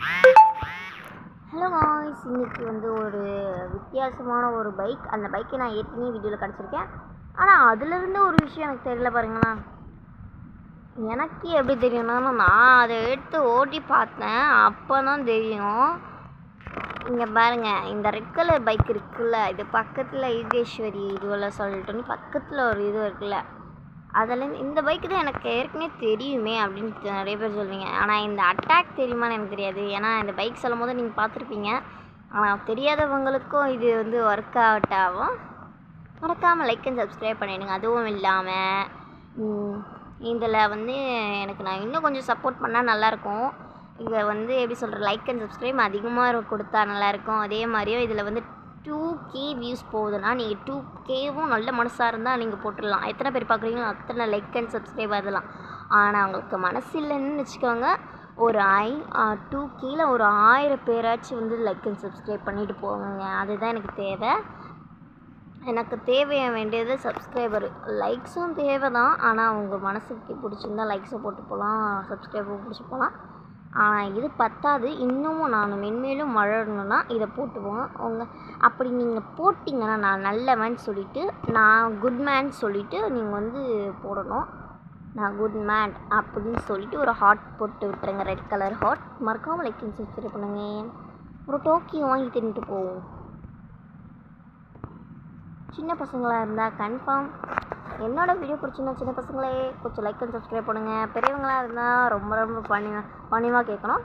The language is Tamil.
ஹலோ காய்ஸ், இன்றைக்கி வந்து ஒரு வித்தியாசமான ஒரு பைக். அந்த பைக்கை நான் ஏற்கனவே வீடியோவில் கிடச்சிருக்கேன். ஆனால் அதிலிருந்து ஒரு விஷயம் எனக்கு தெரியல பாருங்களேன். எனக்கு எப்படி தெரியும்னா, நான் அதை எடுத்து ஓட்டி பார்த்தேன். அப்போ தான் தெரியும். இங்கே பாருங்கள், இந்த ரெட் கலர் பைக் இருக்குல்ல, இது பக்கத்தில் ஈகேஸ்வரி இதுவெல்லாம் சொல்லிட்டோன்னு பக்கத்தில் ஒரு இது இருக்குல்ல, அதுலேருந்து இந்த பைக்கு தான் எனக்கு ஏற்கனவே தெரியுமே அப்படின்னு நிறைய பேர் சொல்லுவீங்க. ஆனால் இந்த அட்டாக் தெரியுமான்னு எனக்கு தெரியாது. ஏன்னா இந்த பைக் சொல்லும் போது நீங்கள் பார்த்துருப்பீங்க. ஆனால் தெரியாதவங்களுக்கும் இது வந்து ஒர்க் அவுட் ஆகும். மறக்காமல் லைக் அண்ட் சப்ஸ்கிரைப் பண்ணிவிடுங்க. அதுவும் இல்லாமல் இதில் வந்து எனக்கு நான் இன்னும் கொஞ்சம் சப்போர்ட் பண்ணால் நல்லாயிருக்கும். இதை வந்து எப்படி சொல்கிற, லைக் அண்ட் சப்ஸ்கிரைப் அதிகமாக கொடுத்தா நல்லாயிருக்கும். அதே மாதிரியும் இதில் வந்து 2K வியூஸ் போகுதுன்னா நீங்கள் 2Kவும் நல்ல மனசாக இருந்தால் நீங்கள் போட்டுடலாம். எத்தனை பேர் பார்க்குறீங்களோ அத்தனை லைக் அண்ட் சப்ஸ்கிரைப் ஆகலாம். ஆனால் அவங்களுக்கு மனசு இல்லைன்னு வச்சுக்கோங்க, ஒரு 2Kல ஒரு 1000 பேராச்சும் வந்து லைக் அண்ட் சப்ஸ்கிரைப் பண்ணிவிட்டு போங்க. அதுதான் எனக்கு தேவை. எனக்கு தேவைய வேண்டியது சப்ஸ்கிரைபர். லைக்ஸும் தேவை தான். ஆனால் உங்கள் மனசுக்கு பிடிச்சிருந்தா லைக்ஸை போட்டு போகலாம், சப்ஸ்கிரைபும் பிடிச்சி போகலாம். ஆனால் இது பத்தாது. இன்னமும் நான் மென்மேலும் வளரணுன்னா இதை போட்டுவோங்க. அப்படி நீங்கள் போட்டிங்கன்னா நான் நல்லவன் சொல்லிவிட்டு, நான் குட் மேன் சொல்லிவிட்டு நீங்கள் வந்து போடணும். நான் குட் மேன் அப்படின்னு சொல்லிவிட்டு ஒரு ஹார்ட் போட்டு விட்டுருங்க, ரெட் கலர் ஹார்ட். மறக்காமல் லைக் அண்ட் சப்ஸ்கிரைப் பண்ணுங்க. ஒரு டோக்கியோ வாங்கி தின்னுட்டு போவோம். சின்ன பசங்களாக இருந்தால் கன்ஃபார்ம் என்னோடய வீடியோ பிடிச்சிருந்தா சின்ன பசங்களே கொஞ்சம் லைக் அண்ட் சப்ஸ்கிரைப் பண்ணுங்கள். பெரியவங்களாக இருந்தால் ரொம்ப ரொம்ப பணிவாக கேட்கணும்.